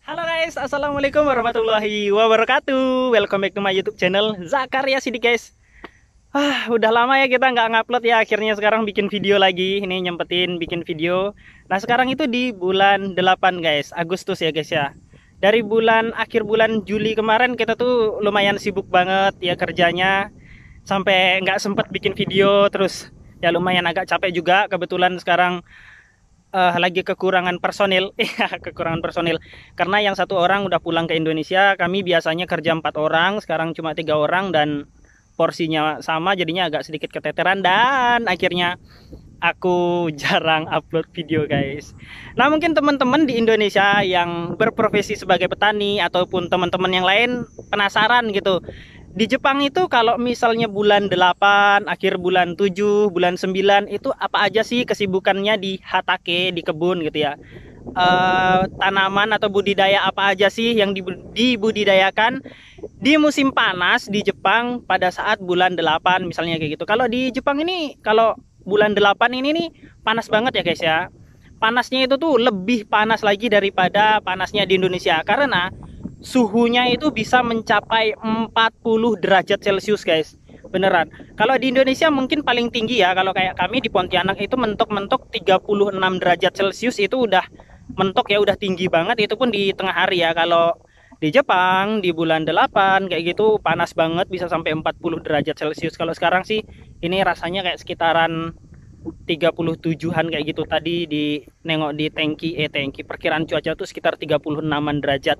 Halo guys, assalamualaikum warahmatullahi wabarakatuh. Welcome back to my YouTube channel Zakaria Sidik guys. Udah lama ya kita nggak ngupload ya. Akhirnya sekarang bikin video lagi. Ini nyempetin bikin video. Nah sekarang itu di bulan 8 guys, Agustus ya guys ya. Dari akhir bulan Juli kemarin kita tuh lumayan sibuk banget ya kerjanya, sampai nggak sempet bikin video. Terus ya lumayan agak capek juga. Kebetulan sekarang lagi kekurangan personil. Kekurangan personil karena yang satu orang udah pulang ke Indonesia. Kami biasanya kerja 4 orang, sekarang cuma 3 orang dan porsinya sama, jadinya agak sedikit keteteran dan akhirnya aku jarang upload video guys. Nah mungkin teman-teman di Indonesia yang berprofesi sebagai petani ataupun teman-teman yang lain penasaran gitu, di Jepang itu kalau misalnya bulan 8, akhir bulan 7, bulan 9 itu apa aja sih kesibukannya di hatake, di kebun gitu ya. Tanaman atau budidaya apa aja sih yang dibudidayakan di musim panas di Jepang pada saat bulan 8 misalnya kayak gitu. Kalau di Jepang ini kalau bulan 8 ini nih panas banget ya guys ya. Panasnya itu tuh lebih panas lagi daripada panasnya di Indonesia karena suhunya itu bisa mencapai 40 derajat Celcius guys. Beneran. Kalau di Indonesia mungkin paling tinggi ya, kalau kayak kami di Pontianak itu mentok-mentok 36 derajat Celcius itu udah mentok ya, udah tinggi banget, itu pun di tengah hari ya. Kalau di Jepang di bulan 8 kayak gitu panas banget, bisa sampai 40 derajat Celcius. Kalau sekarang sih ini rasanya kayak sekitaran 37-an kayak gitu. Tadi di nengok di tangki perkiraan cuaca tuh sekitar 36an derajat.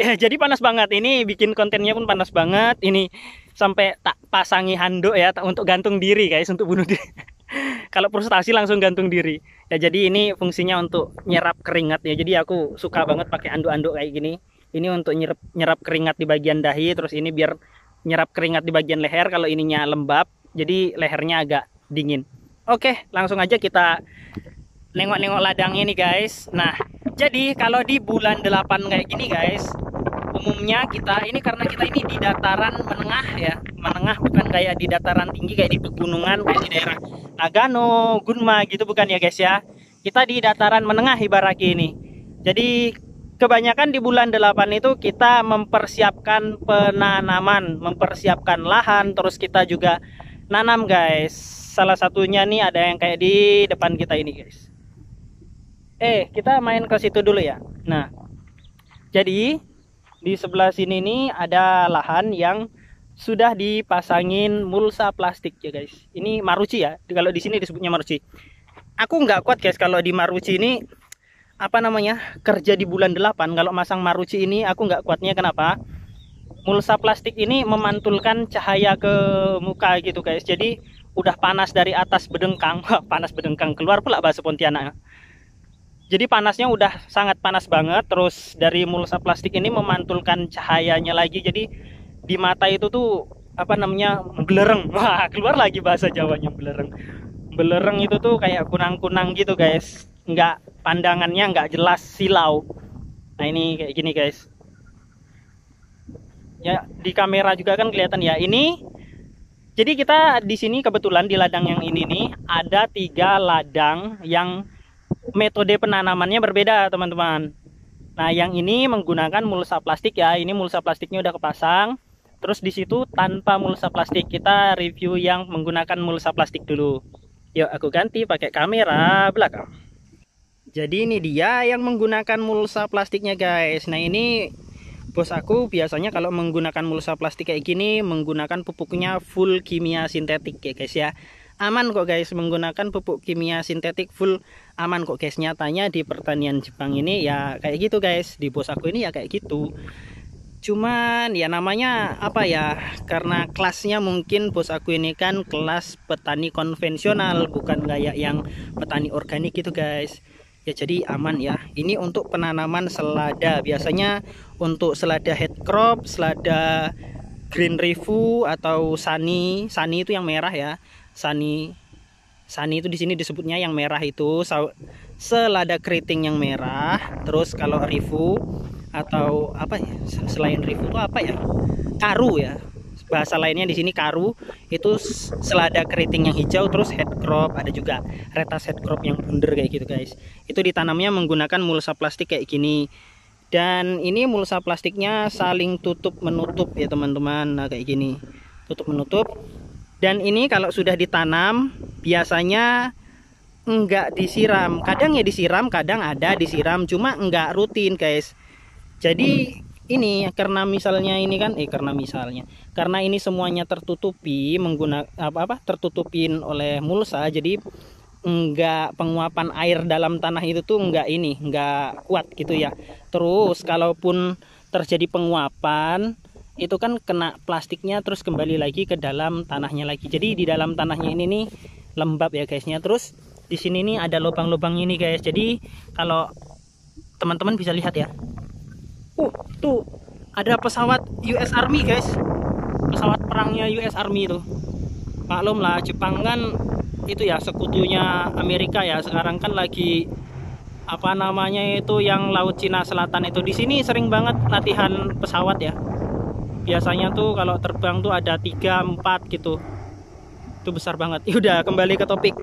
Ya, jadi panas banget. Ini bikin kontennya pun panas banget. Ini sampai tak pasangi handuk ya untuk gantung diri guys, untuk bunuh diri. Kalau frustasi langsung gantung diri. Ya jadi ini fungsinya untuk nyerap keringat ya. Jadi aku suka banget pakai anduk-anduk kayak gini. Ini untuk nyerap keringat di bagian dahi, terus ini biar nyerap keringat di bagian leher. Kalau ininya lembab, jadi lehernya agak dingin. Oke, langsung aja kita nengok-nengok ladangnya nih guys. Nah, jadi kalau di bulan 8 kayak gini guys, umumnya kita ini, karena kita ini di dataran menengah ya, menengah, bukan kayak di dataran tinggi kayak di pegunungan kayak di daerah Nagano, Gunma gitu, bukan ya guys ya. Kita di dataran menengah ibaratnya ini. Jadi kebanyakan di bulan 8 itu kita mempersiapkan penanaman, mempersiapkan lahan, terus kita juga nanam guys. Salah satunya nih ada yang kayak di depan kita ini guys. Kita main ke situ dulu ya. Nah, jadi di sebelah sini nih ada lahan yang sudah dipasangin mulsa plastik ya guys. Ini maruci ya. Kalau di sini disebutnya maruci. Aku nggak kuat guys kalau di maruci ini apa namanya, kerja di bulan 8. Kalau masang maruci ini aku nggak kuatnya. Kenapa? Mulsa plastik ini memantulkan cahaya ke muka gitu guys. Jadi udah panas dari atas bedengkang. Panas bedengkang, keluar pula bahasa Pontianak. Jadi panasnya udah sangat panas banget. Terus dari mulsa plastik ini memantulkan cahayanya lagi. Jadi di mata itu tuh apa namanya, belereng. Wah, keluar lagi bahasa Jawanya, belereng. Belereng itu tuh kayak kunang-kunang gitu guys. Pandangannya nggak jelas, silau. Nah ini kayak gini guys. Ya di kamera juga kan kelihatan ya. Ini jadi kita di sini kebetulan di ladang yang ini nih ada 3 ladang yang metode penanamannya berbeda teman-teman. Nah yang ini menggunakan mulsa plastik ya. Ini mulsa plastiknya udah kepasang. Terus di situ tanpa mulsa plastik. Kita review yang menggunakan mulsa plastik dulu. Yuk aku ganti pakai kamera belakang. Jadi ini dia yang menggunakan mulsa plastiknya guys. Nah ini bos aku biasanya kalau menggunakan mulsa plastik kayak gini menggunakan pupuknya full kimia sintetik ya guys ya. Aman kok guys, menggunakan pupuk kimia sintetik full aman kok guys. Nyatanya di pertanian Jepang ini ya kayak gitu guys. Di bos aku ini ya kayak gitu. Cuman ya namanya apa ya, karena kelasnya mungkin bos aku ini kan kelas petani konvensional, bukan kayak yang petani organik gitu guys. Ya jadi aman ya. Ini untuk penanaman selada. Biasanya untuk selada head crop, selada green refu atau sani. Sani itu yang merah ya. Sani itu di sini disebutnya yang merah itu selada keriting yang merah. Terus kalau rifu atau apa ya, selain rifu itu apa ya, karu ya, bahasa lainnya di sini karu, itu selada keriting yang hijau. Terus head crop, ada juga retas head crop yang bundar kayak gitu guys. Itu ditanamnya menggunakan mulsa plastik kayak gini. Dan ini mulsa plastiknya saling tutup menutup ya teman-teman. Nah kayak gini, tutup menutup. Dan ini kalau sudah ditanam biasanya enggak disiram. Kadang ya disiram, kadang ada disiram, cuma enggak rutin guys. Jadi ini karena misalnya ini kan karena ini semuanya tertutupi menggunakan tertutupin oleh mulsa, jadi enggak, penguapan air dalam tanah itu tuh enggak kuat gitu ya. Terus kalaupun terjadi penguapan itu kan kena plastiknya terus kembali lagi ke dalam tanahnya lagi. Jadi di dalam tanahnya ini nih lembab ya guysnya. Terus di sini nih ada lubang-lubang ini guys. Jadi kalau teman-teman bisa lihat ya, tuh ada pesawat US Army guys, pesawat perangnya US Army itu. Maklum lah Jepang kan itu ya sekutunya Amerika ya. Sekarang kan lagi apa namanya itu yang Laut Cina Selatan itu. Di sini sering banget latihan pesawat ya. Biasanya tuh kalau terbang tuh ada 3-4 gitu. Itu besar banget. Udah kembali ke topik.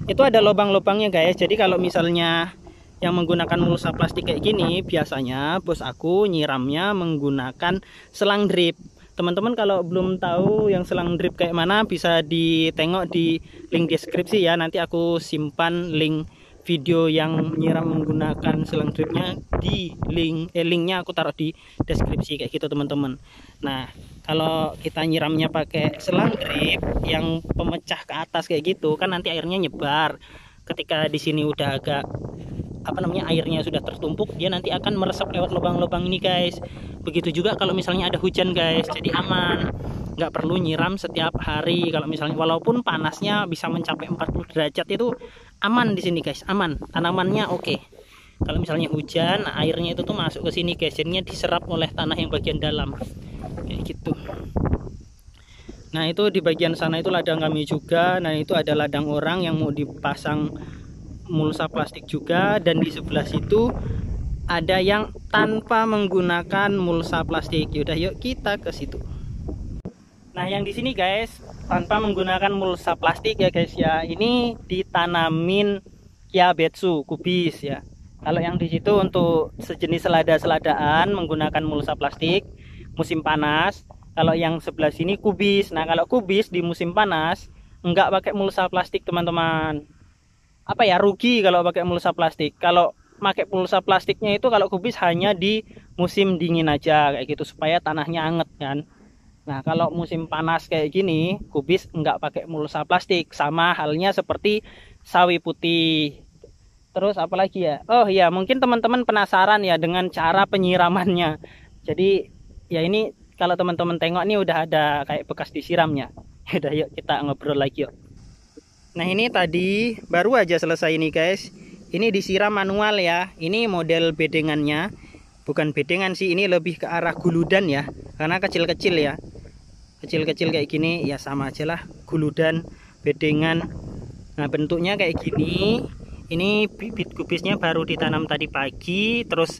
Itu ada lubang-lubangnya guys. Jadi kalau misalnya yang menggunakan mulsa plastik kayak gini, biasanya bos aku nyiramnya menggunakan selang drip. Teman-teman kalau belum tahu yang selang drip kayak mana, bisa ditengok di link deskripsi ya. Nanti aku simpan link video yang nyiram menggunakan selang dripnya di linknya aku taruh di deskripsi kayak gitu teman-teman. Nah kalau kita nyiramnya pakai selang drip yang pemecah ke atas kayak gitu kan nanti airnya nyebar. Ketika di sini udah agak airnya sudah tertumpuk, dia nanti akan meresap lewat lubang-lubang ini guys. Begitu juga kalau misalnya ada hujan guys, jadi aman, nggak perlu nyiram setiap hari. Kalau misalnya walaupun panasnya bisa mencapai 40 derajat itu aman di sini guys, aman, tanamannya oke. Kalau misalnya hujan, airnya itu tuh masuk ke sini guys, jadinya diserap oleh tanah yang bagian dalam kayak gitu. Nah itu di bagian sana itu ladang kami juga. Nah itu ada ladang orang yang mau dipasang mulsa plastik juga, dan di sebelah situ ada yang tanpa menggunakan mulsa plastik. Yaudah yuk kita ke situ. Nah yang di sini guys tanpa menggunakan mulsa plastik ya guys ya, ini ditanamin Kyabetsu kubis ya. Kalau yang di situ untuk sejenis selada-seladaan menggunakan mulsa plastik musim panas. Kalau yang sebelah sini kubis. Nah kalau kubis di musim panas enggak pakai mulsa plastik teman-teman. Apa ya, rugi kalau pakai mulsa plastik. Kalau pakai mulsa plastiknya itu kalau kubis hanya di musim dingin aja kayak gitu supaya tanahnya anget kan. Nah kalau musim panas kayak gini kubis enggak pakai mulsa plastik, sama halnya seperti sawi putih. Terus apalagi ya, oh ya mungkin teman-teman penasaran ya dengan cara penyiramannya. Jadi ya ini kalau teman-teman tengok nih udah ada kayak bekas disiramnya. Udah yuk kita ngobrol lagi yuk. Nah ini tadi baru aja selesai ini guys. Ini disiram manual ya. Ini model bedengannya. Bukan bedengan sih, ini lebih ke arah guludan ya. Karena kecil-kecil ya. Kecil-kecil kayak gini ya sama aja lah. Guludan, bedengan. Nah bentuknya kayak gini. Ini bibit kubisnya baru ditanam tadi pagi. Terus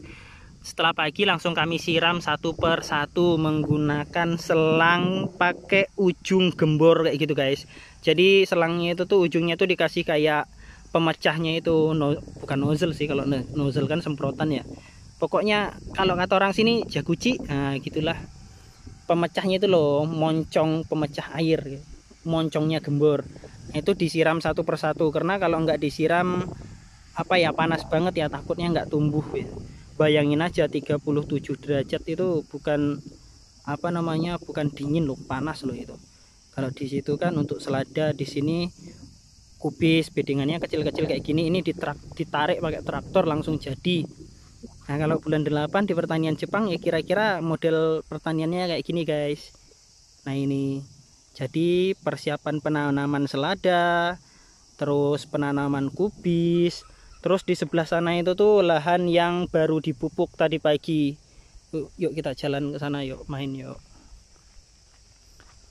setelah pagi langsung kami siram satu per satu menggunakan selang pakai ujung gembor kayak gitu guys. Jadi selangnya itu tuh ujungnya tuh dikasih kayak pemecahnya itu, bukan nozzle sih, kalau nozzle kan semprotan ya. Pokoknya kalau kata orang sini jaguci, nah gitulah. Pemecahnya itu loh, moncong pemecah air, moncongnya gembor. Nah, itu disiram satu per satu karena kalau nggak disiram panas banget ya, takutnya nggak tumbuh ya. Bayangin aja 37 derajat itu bukan bukan dingin loh, panas loh itu. Kalau di situ kan untuk selada, di sini kubis bedengannya kecil-kecil kayak gini, ini ditarik pakai traktor langsung jadi. Nah kalau bulan 8 di pertanian Jepang ya kira-kira model pertaniannya kayak gini guys. Nah ini jadi persiapan penanaman selada, terus penanaman kubis. Terus di sebelah sana itu tuh lahan yang baru dipupuk tadi pagi. Yuk kita jalan ke sana yuk, main yuk.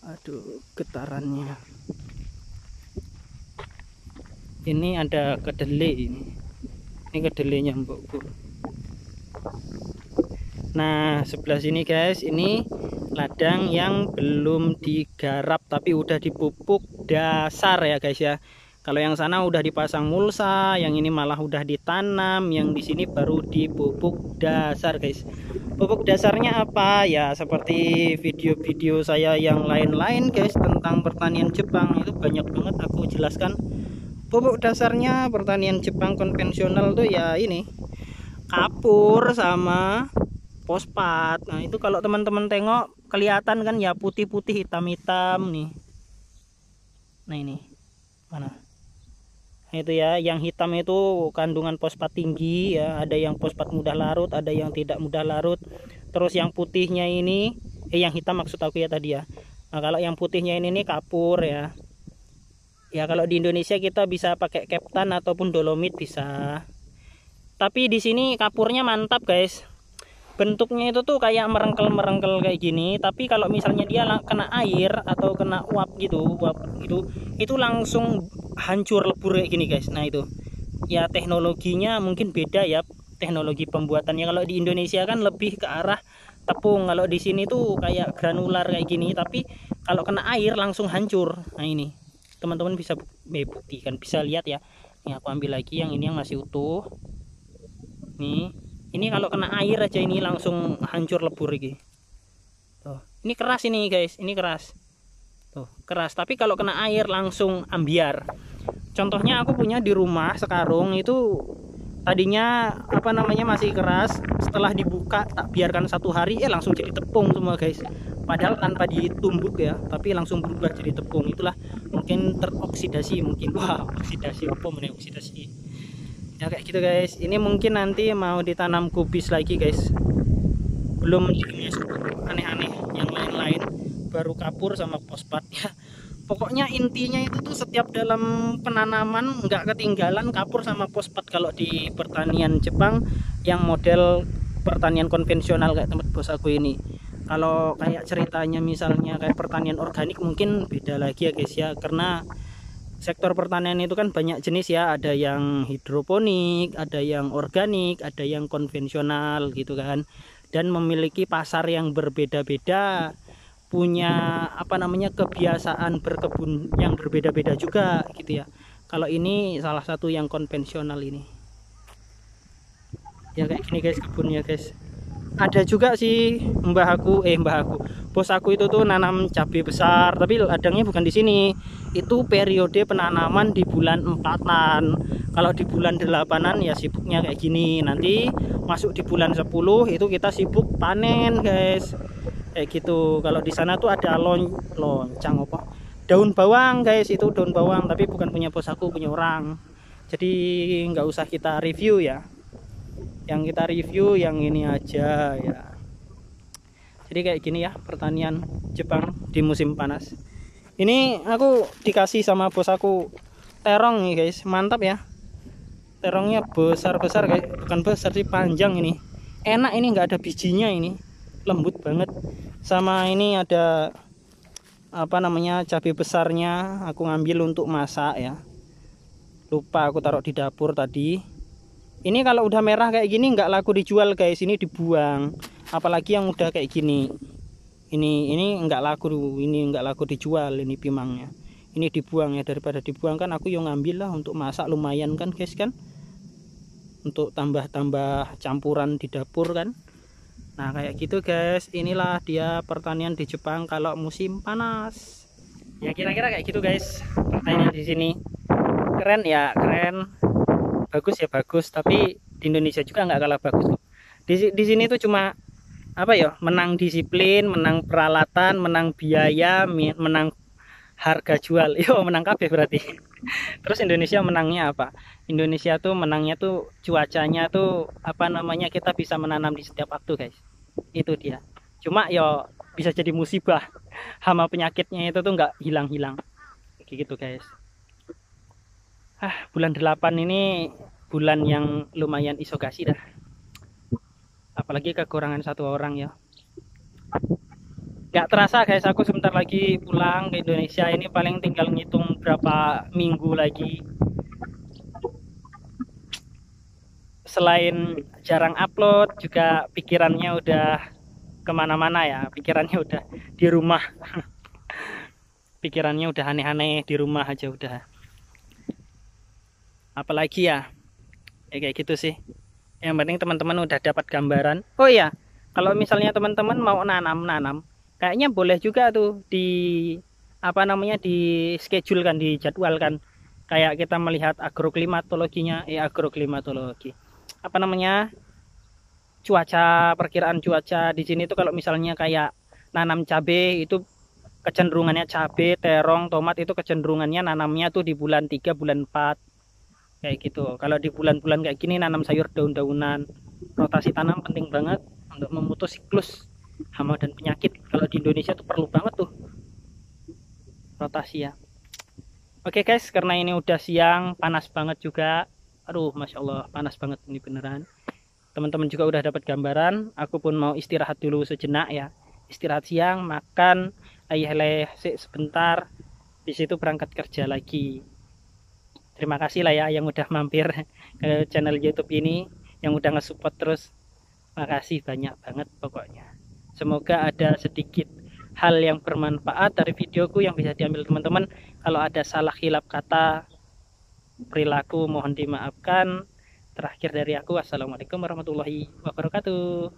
Aduh getarannya. Ini ada kedelai ini kedelainya mbokku. Nah sebelah sini guys, ini ladang yang belum digarap tapi udah dipupuk dasar ya guys ya. Kalau yang sana udah dipasang mulsa, yang ini malah udah ditanam, yang di sini baru di pupuk dasar guys. Pupuk dasarnya apa ya, seperti video-video saya yang lain-lain guys tentang pertanian Jepang, itu banyak banget aku jelaskan. Pupuk dasarnya pertanian Jepang konvensional tuh ya ini, kapur sama fosfat. Nah itu kalau teman-teman tengok kelihatan kan ya, putih-putih hitam-hitam nih. Nah ini mana, nah, itu ya yang hitam itu kandungan fosfat tinggi ya, ada yang fosfat mudah larut, ada yang tidak mudah larut. Terus yang putihnya ini yang hitam maksud aku ya tadi ya. Nah kalau yang putihnya ini nih kapur ya. Ya kalau di Indonesia kita bisa pakai Keptan ataupun Dolomit bisa. Tapi di sini kapurnya mantap guys. Bentuknya itu tuh kayak merengkel-merengkel kayak gini, tapi kalau misalnya dia kena air atau kena uap gitu, itu langsung hancur lebur kayak gini guys. Nah itu ya teknologinya mungkin beda ya, teknologi pembuatannya. Kalau di Indonesia kan lebih ke arah tepung, kalau di sini tuh kayak granular kayak gini, tapi kalau kena air langsung hancur. Nah ini teman-teman bisa buktikan, bisa lihat ya. Ini aku ambil lagi yang ini yang masih utuh nih. Ini kalau kena air aja ini langsung hancur lebur lagi. Tuh, ini keras ini guys, ini keras. Tuh, keras, tapi kalau kena air langsung ambiar. Contohnya aku punya di rumah sekarung itu tadinya apa namanya masih keras, setelah dibuka tak biarkan 1 hari langsung jadi tepung semua guys. Padahal tanpa ditumbuk ya, tapi langsung berubah jadi tepung. Itulah mungkin teroksidasi, mungkin wah oksidasi apa namanya oksidasi. Ya kayak gitu guys. Ini mungkin nanti mau ditanam kubis lagi guys, belum aneh-aneh yang lain-lain, baru kapur sama fosfat ya. Pokoknya intinya itu tuh setiap dalam penanaman nggak ketinggalan kapur sama fosfat kalau di pertanian Jepang yang model pertanian konvensional kayak tempat bos aku ini. Kalau kayak ceritanya misalnya kayak pertanian organik mungkin beda lagi ya guys ya, karena sektor pertanian itu kan banyak jenis ya, ada yang hidroponik, ada yang organik, ada yang konvensional gitu kan, dan memiliki pasar yang berbeda-beda, punya apa namanya kebiasaan berkebun yang berbeda-beda juga gitu ya. Kalau ini salah satu yang konvensional ini ya, kayak gini guys kebunnya guys. Ada juga sih bos aku itu tuh nanam cabai besar, tapi ladangnya bukan di sini. Itu periode penanaman di bulan 4-an. Kalau di bulan 8-an ya sibuknya kayak gini. Nanti masuk di bulan 10 itu kita sibuk panen guys, kayak gitu. Kalau di sana tuh ada loncang apa, daun bawang guys, itu daun bawang, tapi bukan punya bos aku, punya orang. Jadi nggak usah kita review ya, yang kita review yang ini aja ya. Jadi kayak gini ya pertanian Jepang di musim panas. Ini aku dikasih sama bos aku terong nih guys, mantap ya. Terongnya besar-besar kayak, bukan besar sih, panjang ini. Enak ini, nggak ada bijinya ini, lembut banget. Sama ini ada apa namanya cabai besarnya, aku ngambil untuk masak ya. Lupa aku taruh di dapur tadi. Ini kalau udah merah kayak gini nggak laku dijual guys, ini dibuang. Apalagi yang udah kayak gini. Ini nggak laku, ini nggak laku dijual ini pimangnya. Ini dibuang ya, daripada dibuang kan aku yang ngambil lah untuk masak, lumayan kan guys kan. Untuk tambah-tambah campuran di dapur kan. Nah, kayak gitu guys. Inilah dia pertanian di Jepang kalau musim panas. Ya kira-kira kayak gitu guys. Pertanian di sini. Keren ya, keren. Bagus ya bagus, tapi di Indonesia juga nggak kalah bagus kok. Di sini tuh cuma apa ya, menang disiplin, menang peralatan, menang biaya, menang harga jual. Yo menang kabeh berarti. Terus Indonesia menangnya apa? Indonesia tuh menangnya tuh cuacanya tuh apa namanya, kita bisa menanam di setiap waktu guys. Itu dia. Cuma yo bisa jadi musibah, hama penyakitnya itu tuh nggak hilang-hilang kayak gitu guys. Bulan 8 ini bulan yang lumayan isogasi dah. Apalagi kekurangan 1 orang ya. Gak terasa guys, aku sebentar lagi pulang ke Indonesia. Ini paling tinggal ngitung berapa minggu lagi. Selain jarang upload, juga pikirannya udah kemana-mana ya. Pikirannya udah di rumah. Pikirannya udah aneh-aneh, di rumah aja udah. apalagi ya, kayak gitu sih. Yang penting teman-teman udah dapat gambaran. Oh iya, kalau misalnya teman-teman mau nanam kayaknya boleh juga tuh di apa namanya, di schedule kan, dijadwalkan. Kayak kita melihat agroklimatologinya, agroklimatologi. Apa namanya? Cuaca, perkiraan cuaca di sini tuh kalau misalnya kayak nanam cabe itu kecenderungannya cabe, terong, tomat itu kecenderungannya nanamnya tuh di bulan 3 bulan 4 kayak gitu. Kalau di bulan-bulan kayak gini nanam sayur daun-daunan. Rotasi tanam penting banget untuk memutus siklus hama dan penyakit. Kalau di Indonesia tuh perlu banget tuh rotasi ya. Oke guys, karena ini udah siang, panas banget juga. Aduh, Masya Allah, panas banget ini beneran. Teman-teman juga udah dapat gambaran. Aku pun mau istirahat dulu sejenak ya. Istirahat siang, makan, leleh sebentar. Di situ berangkat kerja lagi. Terima kasih lah ya yang udah mampir ke channel YouTube ini, yang udah nge-support terus. Makasih banyak banget pokoknya. Semoga ada sedikit hal yang bermanfaat dari videoku yang bisa diambil teman-teman. Kalau ada salah hilap kata, perilaku mohon dimaafkan. Terakhir dari aku, wassalamualaikum warahmatullahi wabarakatuh.